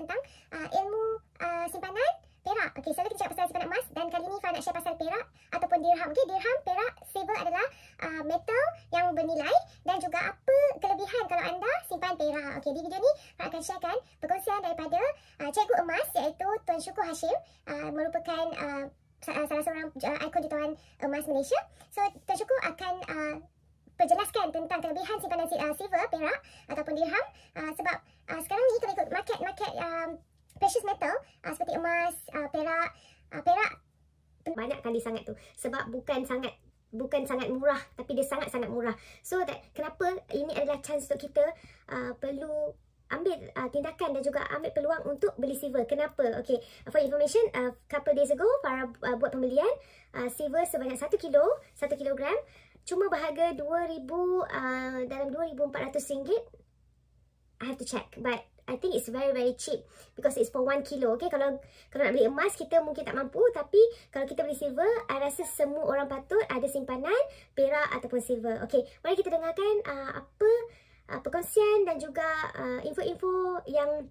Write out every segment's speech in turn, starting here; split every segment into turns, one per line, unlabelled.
tentang ilmu simpanan perak. Okey, selalu kita cakap pasal simpanan emas dan kali ni Fah nak share pasal perak ataupun dirham. Okey, dirham, perak, silver adalah metal yang bernilai dan juga apa kelebihan kalau anda simpan perak. Okey, di video ni Fah akan sharekan perkongsian daripada cikgu emas iaitu Tuan Syukur Hashim, merupakan salah seorang ikon jutawan emas Malaysia. So, Tuan Syukur akan perjelaskan tentang kelebihan simpanan silver, perak ataupun dirham, sebab sekarang ni kalau ikut market precious metal seperti emas, perak banyak kali sangat tu, sebab bukan sangat murah, tapi dia sangat-sangat murah. So kenapa ini adalah chance untuk kita perlu ambil tindakan dan juga ambil peluang untuk beli silver. Kenapa? Okay, for information, couple days ago Farah buat pembelian silver sebanyak 1 kilogram, cuma berharga 2,000, dalam RM2,400. I have to check, but I think it's very cheap because it's for 1 kilo. Okay, kalau nak beli emas kita mungkin tak mampu, tapi kalau kita beli silver, I rasa semua orang patut ada simpanan perak ataupun silver. Okay, mari kita dengarkan apa perkongsian dan juga info-info yang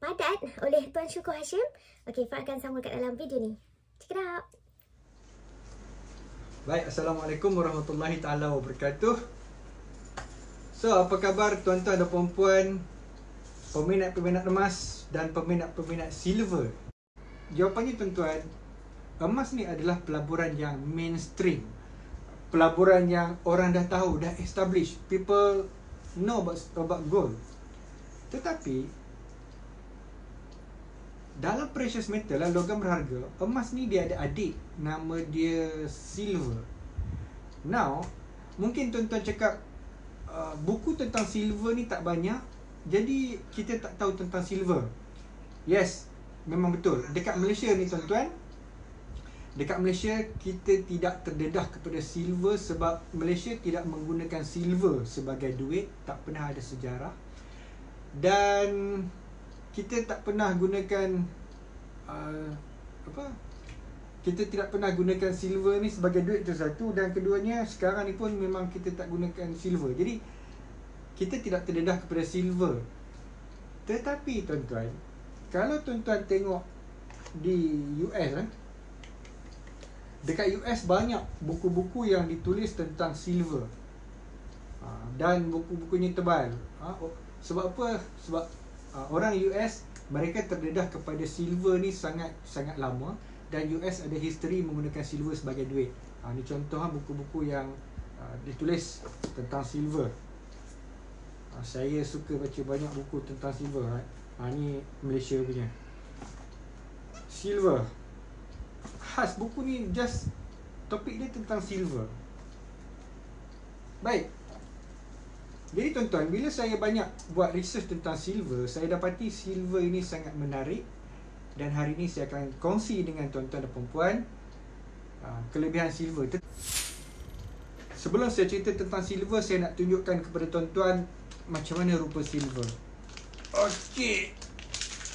padat oleh Tuan Syukur Hashim. Okay, Farah akan sambung kat dalam video ni. Check it out.
Baik, Assalamualaikum warahmatullahi taala wabarakatuh. So, apa khabar tuan-tuan dan puan-puan, peminat-peminat emas dan peminat-peminat silver? Jawapannya tuan-tuan, emas ni adalah pelaburan yang mainstream, pelaburan yang orang dah tahu, dah establish, people know about gold. Tetapi dalam precious metal, logam berharga, emas ni dia ada adik, nama dia silver. Now, mungkin tuan-tuan cakap buku tentang silver ni tak banyak, jadi kita tak tahu tentang silver. Yes, memang betul. Dekat Malaysia ni tuan-tuan, dekat Malaysia kita tidak terdedah kepada silver sebab Malaysia tidak menggunakan silver sebagai duit, tak pernah ada sejarah. Dan kita tak pernah gunakan kita tidak pernah gunakan silver ni sebagai duit, tu satu. Dan keduanya, sekarang ni pun memang kita tak gunakan silver. Jadi kita tidak terdedah kepada silver. Tetapi tuan-tuan, kalau tuan-tuan tengok di US, dekat US banyak buku-buku yang ditulis tentang silver, dan buku-bukunya tebal. Sebab apa? Sebab orang US mereka terdedah kepada silver ni sangat lama, dan US ada history menggunakan silver sebagai duit. Ni contoh buku-buku yang ditulis tentang silver. Saya suka baca banyak buku tentang silver. Ni Malaysia punya silver. Khas buku ni, just topik dia tentang silver. Baik. Jadi tuan-tuan, bila saya banyak buat research tentang silver, saya dapati silver ini sangat menarik. Dan hari ini saya akan kongsi dengan tuan-tuan dan puan-puan kelebihan silver. Sebelum saya cerita tentang silver, saya nak tunjukkan kepada tuan-tuan macam mana rupa silver. Okey,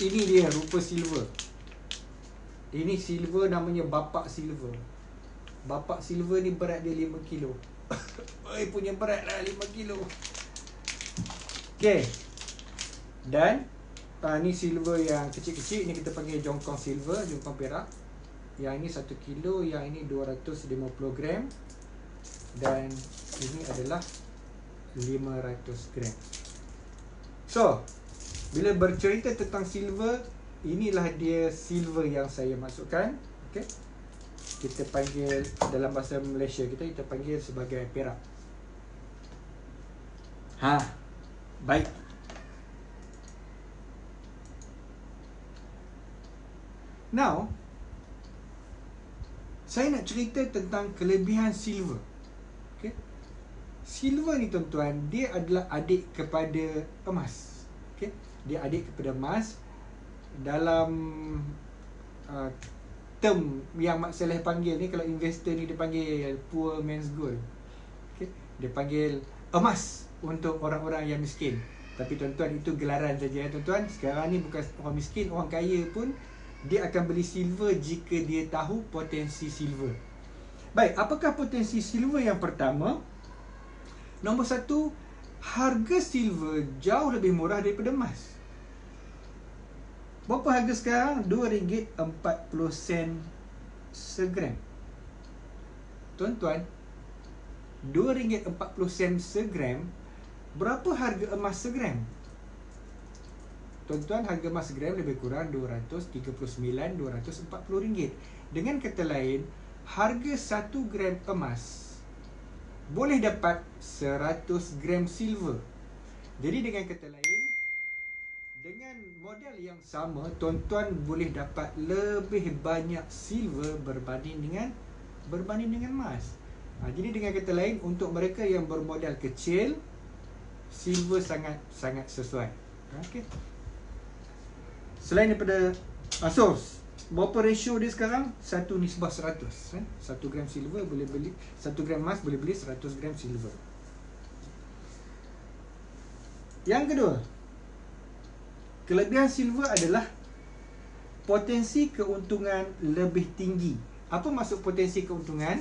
ini dia rupa silver. Ini silver, namanya bapak silver. Bapak silver ni berat dia 5 kilo. Punya berat lah 5 kilo. Okey. Dan ni silver yang kecil-kecil, ni kita panggil jongkong silver, jongkong perak. Yang ini 1 kilo, yang ini 250 gram. Dan ini adalah 500 gram. So, bila bercerita tentang silver, inilah dia silver yang saya masukkan. Okay, kita panggil dalam bahasa Malaysia kita panggil sebagai perak. Baik. Now, saya nak cerita tentang kelebihan silver. Okay, silver ni tuan-tuan, dia adalah adik kepada emas. Okay, dia adik kepada emas. Dalam term yang Mak Saleh panggil ni, kalau investor ni dia panggil poor man's gold. Okay, dia panggil emas untuk orang-orang yang miskin. Tapi tuan-tuan, itu gelaran saja tuan-tuan. Sekarang ni bukan orang miskin, orang kaya pun dia akan beli silver jika dia tahu potensi silver. Baik, apakah potensi silver yang pertama? Nombor satu, harga silver jauh lebih murah daripada emas. Berapa harga sekarang? RM2.40 segram. Tuan-tuan, RM2.40 segram. Berapa harga emas segram? Tuan-tuan, harga emas segram lebih kurang RM239-240. Dengan kata lain, harga 1 gram emas boleh dapat 100 gram silver. Jadi dengan kata lain, dengan modal yang sama, tuan-tuan boleh dapat lebih banyak silver berbanding dengan emas. Jadi dengan kata lain, untuk mereka yang bermodal kecil, silver sangat sesuai. Okey. Selain daripada berapa ratio dia sekarang? 1:100. 1 gram silver boleh beli 1 gram emas boleh beli 100 gram silver. Yang kedua, kelebihan silver adalah potensi keuntungan lebih tinggi. Apa maksud potensi keuntungan?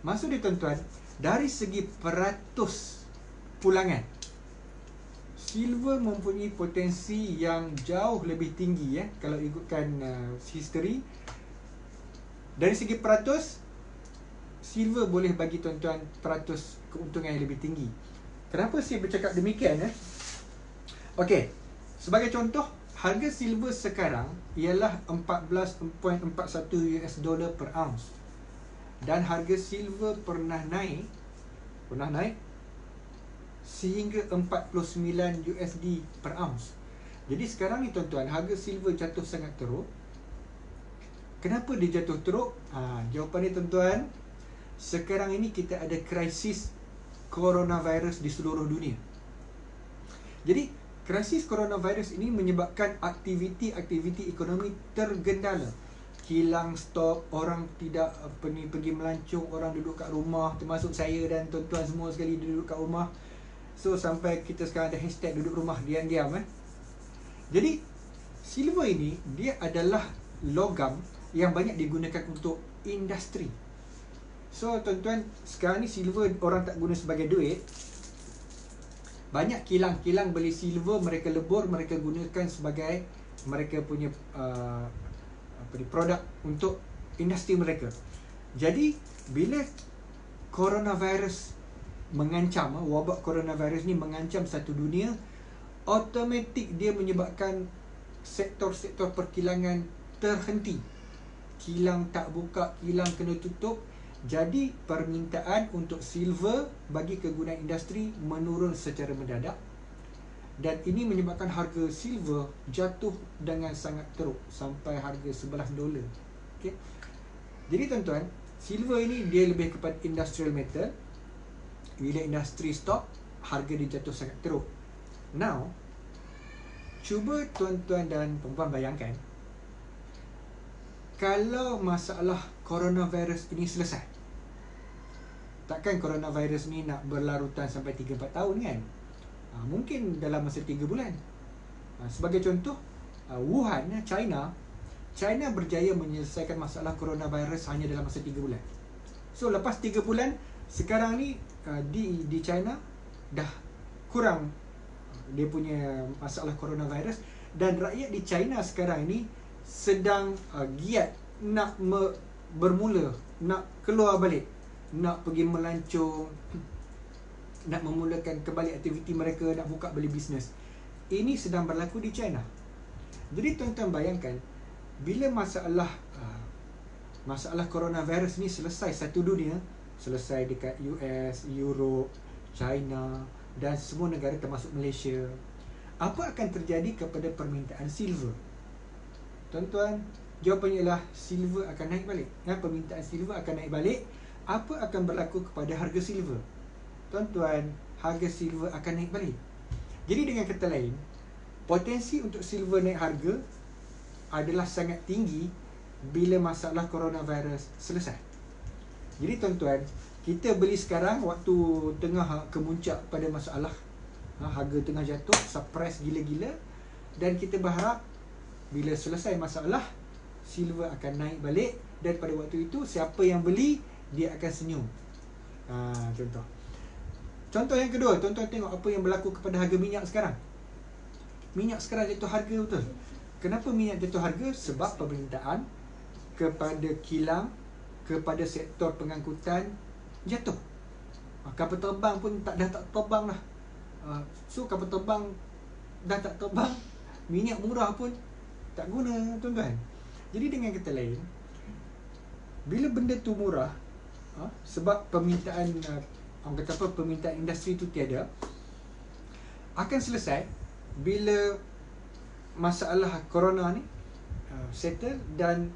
Maksud dia, tuan-tuan, dari segi peratus pulangan, silver mempunyai potensi yang jauh lebih tinggi kalau ikutkan history. Dari segi peratus, silver boleh bagi tuan-tuan peratus keuntungan yang lebih tinggi. Kenapa saya bercakap demikian? Okey, sebagai contoh, harga silver sekarang ialah $14.41 per ounce. Dan harga silver pernah naik sehingga $49 per ounce. Jadi sekarang ni, tuan-tuan, harga silver jatuh sangat teruk. Kenapa dia jatuh teruk? Jawapan dia, tuan-tuan, sekarang ini kita ada krisis coronavirus di seluruh dunia. Jadi krisis coronavirus ini menyebabkan aktiviti ekonomi tergendala. Kilang stok, orang tidak pergi melancong, orang duduk kat rumah, termasuk saya dan tuan-tuan semua sekali duduk kat rumah. So sampai kita sekarang ada hashtag duduk rumah diam-diam. Jadi silver ini, dia adalah logam yang banyak digunakan untuk industri. So tuan-tuan, sekarang ni silver orang tak guna sebagai duit. Banyak kilang beli silver, mereka lebur, mereka gunakan sebagai mereka punya produk untuk industri mereka. Jadi bila coronavirus mengancam, wabak coronavirus ni mengancam satu dunia, automatik dia menyebabkan sektor-sektor perkilangan terhenti. Kilang tak buka, kilang kena tutup. Jadi permintaan untuk silver bagi kegunaan industri menurun secara mendadak, dan ini menyebabkan harga silver jatuh dengan sangat teruk sampai harga $11. Okay? Jadi tuan-tuan, silver ini dia lebih kepada industrial metal. Bila industri stop, harga dia jatuh sangat teruk. Now, cuba tuan-tuan dan perempuan bayangkan, kalau masalah coronavirus ini selesai. Takkan coronavirus ni nak berlarutan sampai 3-4 tahun kan? Mungkin dalam masa 3 bulan. Sebagai contoh, Wuhan, China berjaya menyelesaikan masalah coronavirus hanya dalam masa 3 bulan. So lepas 3 bulan, sekarang ni di China dah kurang dia punya masalah coronavirus, dan rakyat di China sekarang ni sedang giat nak bermula, nak keluar balik, nak pergi melancong, nak memulakan kembali aktiviti mereka, nak buka beli bisnes. Ini sedang berlaku di China. Jadi tuan-tuan bayangkan, bila masalah coronavirus ni selesai satu dunia, selesai dekat US, Europe, China dan semua negara termasuk Malaysia, apa akan terjadi kepada permintaan silver? Tuan-tuan, jawapannya ialah silver akan naik balik. Permintaan silver akan naik balik. Apa akan berlaku kepada harga silver? Tuan-tuan, harga silver akan naik balik. Jadi dengan kata lain, potensi untuk silver naik harga adalah sangat tinggi bila masalah coronavirus selesai. Jadi tuan-tuan, kita beli sekarang waktu tengah kemuncak pada masalah, harga tengah jatuh, surprise gila-gila, dan kita berharap bila selesai masalah, silver akan naik balik, dan pada waktu itu siapa yang beli, dia akan senyum. Contoh yang kedua, tuan-tuan tengok apa yang berlaku kepada harga minyak sekarang. Minyak sekarang jatuh harga betul. Kenapa minyak jatuh harga? Sebab permintaan kepada kilang, kepada sektor pengangkutan jatuh. Kapal terbang pun dah tak terbang lah. So kapal terbang dah tak terbang, minyak murah pun tak guna, tuan-tuan. Jadi dengan kata lain, bila benda tu murah, sebab permintaan orang kata apa, permintaan industri tu tiada, akan selesai bila masalah corona ni settle dan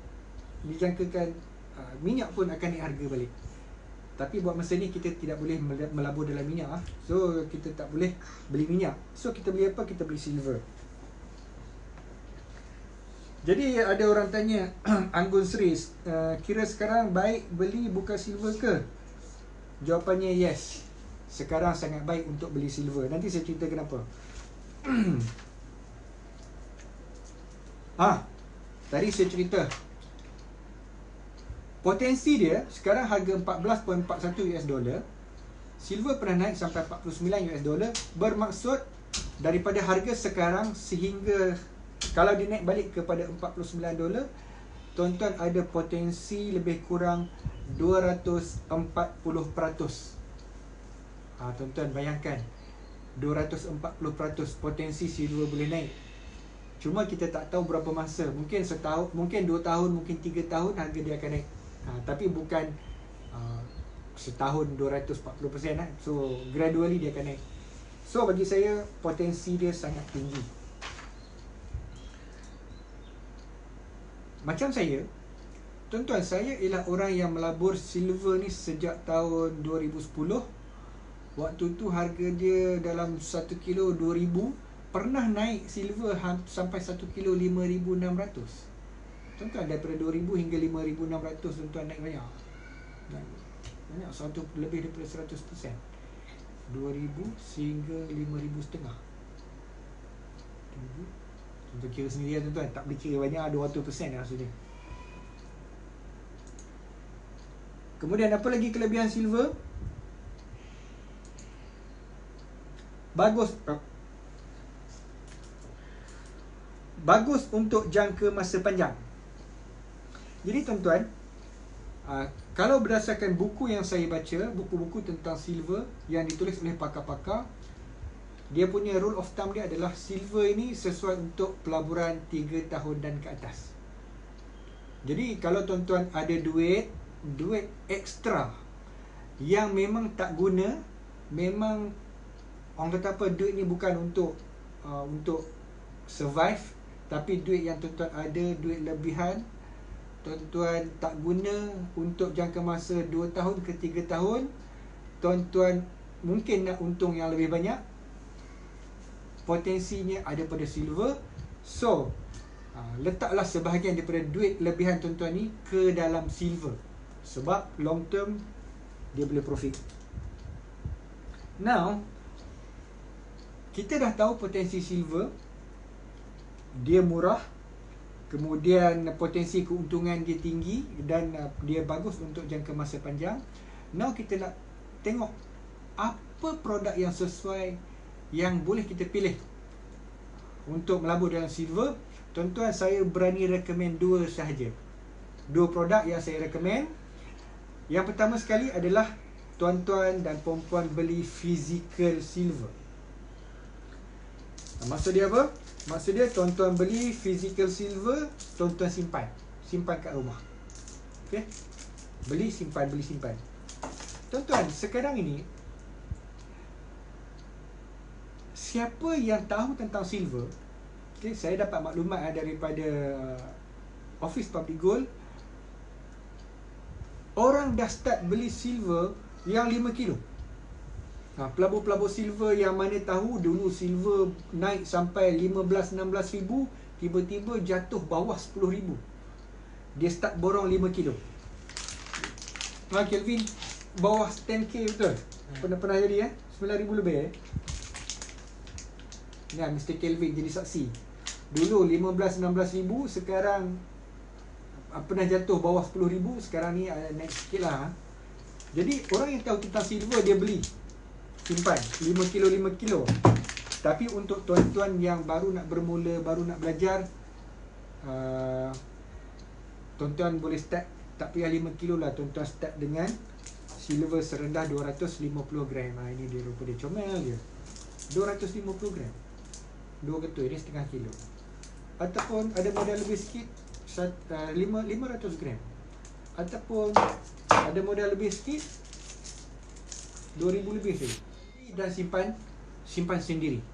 dijangkakan minyak pun akan naik harga balik. Tapi buat masa ni kita tidak boleh melabur dalam minyak. So kita tak boleh beli minyak. So kita beli apa? Kita beli silver. Jadi ada orang tanya, Anggun Sri, kira sekarang baik beli bukan silver ke? Jawapannya yes. Sekarang sangat baik untuk beli silver. Nanti saya cerita kenapa. Tadi saya cerita potensi dia sekarang harga 14.41 US dollar. Silver pernah naik sampai 49 US dollar. Bermaksud daripada harga sekarang sehingga kalau dia naik balik kepada 49 dolar, tuan-tuan ada potensi lebih kurang 240%. Tuan-tuan bayangkan 240% potensi silver boleh naik. Cuma kita tak tahu berapa masa. Mungkin setahun, mungkin 2 tahun, mungkin 3 tahun harga dia akan naik. Tapi bukan setahun 240%. So gradually dia akan naik. So bagi saya potensi dia sangat tinggi. Macam saya, tuan-tuan, saya ialah orang yang melabur silver ni sejak tahun 2010. Waktu tu harga dia dalam 1 kilo 2,000. Pernah naik silver sampai 1 kilo 5,600. Tuan-tuan, daripada 2,000 hingga 5,600, tuan-tuan naik banyak. Banyak, lebih daripada 100%. 2,000 sehingga 5,500. Tuan-tuan kira sendiri, tuan-tuan. Tak boleh kira banyak, 200% lah maksudnya. Kemudian apa lagi kelebihan silver? Bagus untuk jangka masa panjang. Jadi tuan-tuan, kalau berdasarkan buku yang saya baca, buku-buku tentang silver yang ditulis oleh pakar-pakar, dia punya rule of thumb dia adalah silver ini sesuai untuk pelaburan 3 tahun dan ke atas. Jadi kalau tuan-tuan ada duit ekstra yang memang tak guna, memang orang kata apa, duit ni bukan untuk survive, tapi duit yang tuan-tuan ada, duit lebihan, tuan-tuan tak guna untuk jangka masa 2 tahun ke 3 tahun, tuan-tuan mungkin nak untung yang lebih banyak, potensinya ada pada silver. So letaklah sebahagian daripada duit lebihan tuan-tuan ni ke dalam silver, sebab long term dia boleh profit. Now kita dah tahu potensi silver, dia murah, kemudian potensi keuntungan dia tinggi dan dia bagus untuk jangka masa panjang. Now kita nak tengok apa produk yang sesuai, yang boleh kita pilih untuk melabur dalam silver. Tuan-tuan, saya berani recommend 2 sahaja. 2 produk yang saya recommend. Yang pertama sekali adalah tuan-tuan dan puan-puan beli physical silver. Maksud dia apa? Maksud dia tuan-tuan beli physical silver, tuan-tuan simpan kat rumah. Okey? Beli simpan. Tuan-tuan, sekarang ini siapa yang tahu tentang silver? Okay, saya dapat maklumat daripada Office Public Gold. Orang dah start beli silver yang 5 kilo. Pelabur-pelabur silver yang mana tahu dulu silver naik sampai 15-16 ribu, tiba-tiba jatuh bawah 10 ribu. Dia start borong 5 kilo. Kelvin, bawah 10k betul? Pernah jadi 9 ribu lebih Ni Mr. Kelvin jadi saksi. Dulu 15-16 ribu, sekarang pernah jatuh bawah 10 ribu, sekarang ni naik sikit lah. Jadi orang yang tahu tentang silver, dia beli, simpan 5 kilo. Tapi untuk tuan-tuan yang baru nak bermula, baru nak belajar, tuan-tuan boleh start, tak payah 5 kilo lah, tuan-tuan start dengan silver serendah 250 gram. Ini dia rupa dia, comel je, 250 gram, 2 ketul, ini setengah kilo. Ataupun ada modal lebih sikit, 500 gram. Ataupun ada modal lebih sikit, 2000 lebih saja. Dan simpan sendiri.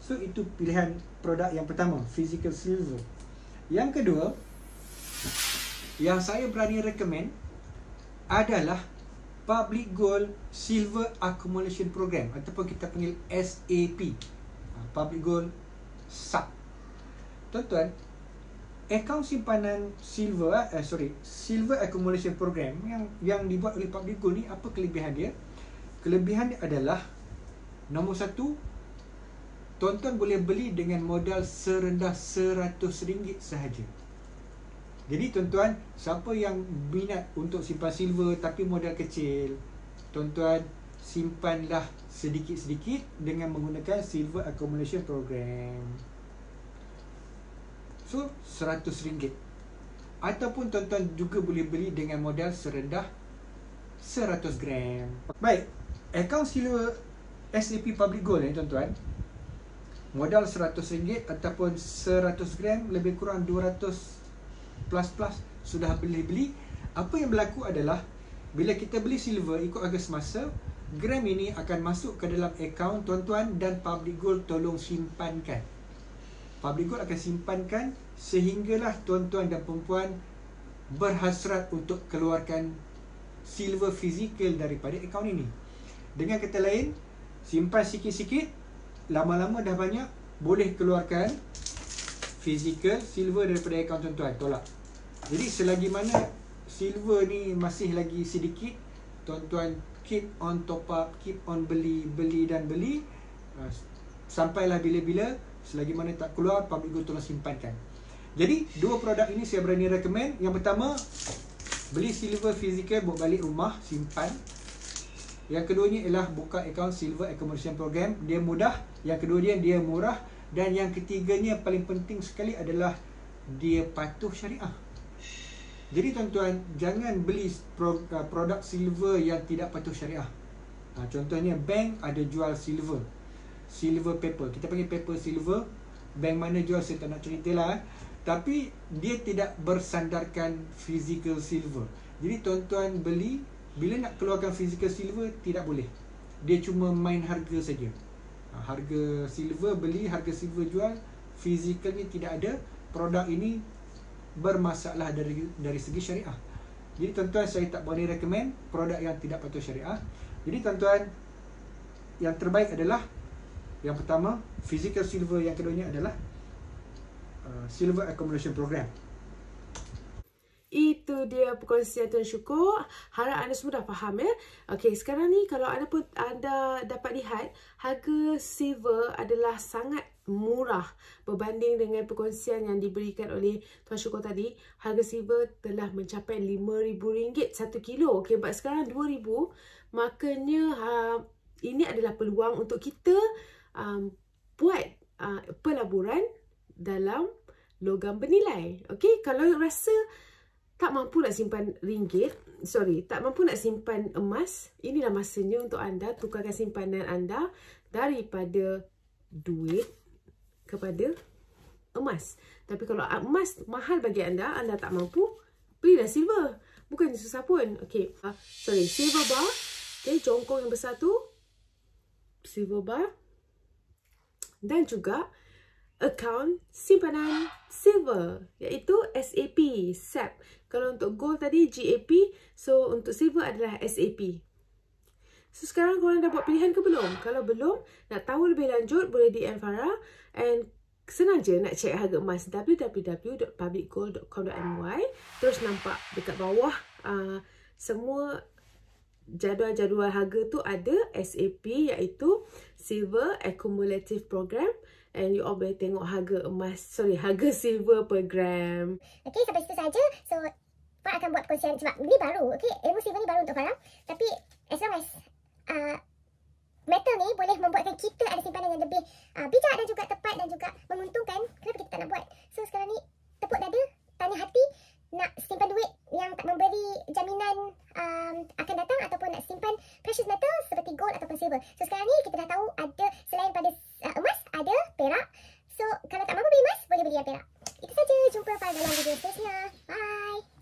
So itu pilihan produk yang pertama, physical silver. Yang kedua, yang saya berani recommend adalah Public Gold Silver Accumulation Program, ataupun kita panggil SAP, Public Gold SAP. Tuan-tuan, akaun simpanan silver Silver Accumulation Program yang dibuat oleh Public Gold ni, apa kelebihan dia? Kelebihan dia adalah, nombor satu, tuan-tuan boleh beli dengan modal serendah RM100 sahaja. Jadi tuan-tuan, siapa yang minat untuk simpan silver tapi modal kecil, tuan-tuan simpanlah sedikit-sedikit dengan menggunakan Silver Accumulation Program. So, RM100. Ataupun tuan-tuan juga boleh beli dengan modal serendah 100 gram. Baik, akaun silver SAP Public Gold ni tuan-tuan, modal RM100 ataupun 100 gram, lebih kurang 200 plus sudah beli. Apa yang berlaku adalah, bila kita beli silver ikut harga semasa, gram ini akan masuk ke dalam akaun tuan-tuan dan Public Gold tolong simpankan. Public Gold akan simpankan sehinggalah tuan-tuan dan perempuan berhasrat untuk keluarkan silver fizikal daripada akaun ini. Dengan kata lain, simpan sikit-sikit, lama-lama dah banyak, boleh keluarkan fizikal silver daripada akaun tuan-tuan, tolak. Jadi selagi mana silver ni masih lagi sedikit, tuan-tuan keep on top up, keep on beli sampailah bila-bila, selagi mana tak keluar, Public Gold tolong simpankan. Jadi dua produk ini saya berani recommend. Yang pertama, beli silver fizikal, bawa balik rumah, simpan. Yang keduanya ialah buka akaun Silver Accumulation Program. Dia mudah. Yang kedua dia murah. Dan yang ketiganya paling penting sekali adalah dia patuh syariah. Jadi tuan-tuan, jangan beli produk silver yang tidak patuh syariah. Contohnya bank ada jual silver paper, kita panggil paper silver. Bank mana jual saya tak nak cerita lah, tapi dia tidak bersandarkan physical silver. Jadi tuan-tuan beli, bila nak keluarkan physical silver tidak boleh, dia cuma main harga saja. Harga silver beli, harga silver jual, physical ni tidak ada. Produk ini bermasalah dari segi syariah. Jadi tuan-tuan, saya tak boleh recommend produk yang tidak patuh syariah. Jadi tuan-tuan, yang terbaik adalah yang pertama physical silver, yang keduanya adalah Silver Accumulation Program.
Itu dia perkongsian Tuan Syukur. Harap anda semua dah faham ya. Okey, sekarang ni kalau anda dapat lihat, harga silver adalah sangat murah berbanding dengan perkongsian yang diberikan oleh Tuan Syukur tadi. Harga silver telah mencapai RM5,000 1 kilo. Okey, but sekarang RM2,000. Makanya ini adalah peluang untuk kita buat pelaburan dalam logam bernilai. Okey, kalau rasa tak mampu nak simpan tak mampu nak simpan emas, inilah masanya untuk anda tukarkan simpanan anda daripada duit kepada emas. Tapi kalau emas mahal bagi anda tak mampu, belilah silver. Bukannya susah pun. Okey, silver bar. Okey, jongkong yang besar tu silver bar. Dan juga akaun simpanan silver, iaitu SAP. Kalau untuk gold tadi GAP, so untuk silver adalah SAP. So sekarang korang dah buat pilihan ke belum? Kalau belum, nak tahu lebih lanjut boleh DM Farah, and senang je nak check harga emas, www.publicgold.com.my. Terus nampak dekat bawah semua jadual-jadual harga tu ada SAP, iaitu Silver Accumulative Program. And you all boleh tengok harga harga silver per gram.
Okay, sampai situ saja. So, Farah akan buat perkongsian sebab ni baru. Okay, ilmu silver ni baru untuk Farah. Tapi, as long as metal ni boleh membuatkan kita ada simpanan yang lebih bijak dan juga tepat dan juga menguntungkan, kenapa kita tak nak buat? So, sekarang ni tepuk silver. So sekarang ni kita dah tahu ada selain pada emas, ada perak. So kalau tak mampu beli emas, boleh beli yang perak. Itu saja. Jumpa pada dalam video seterusnya. Bye.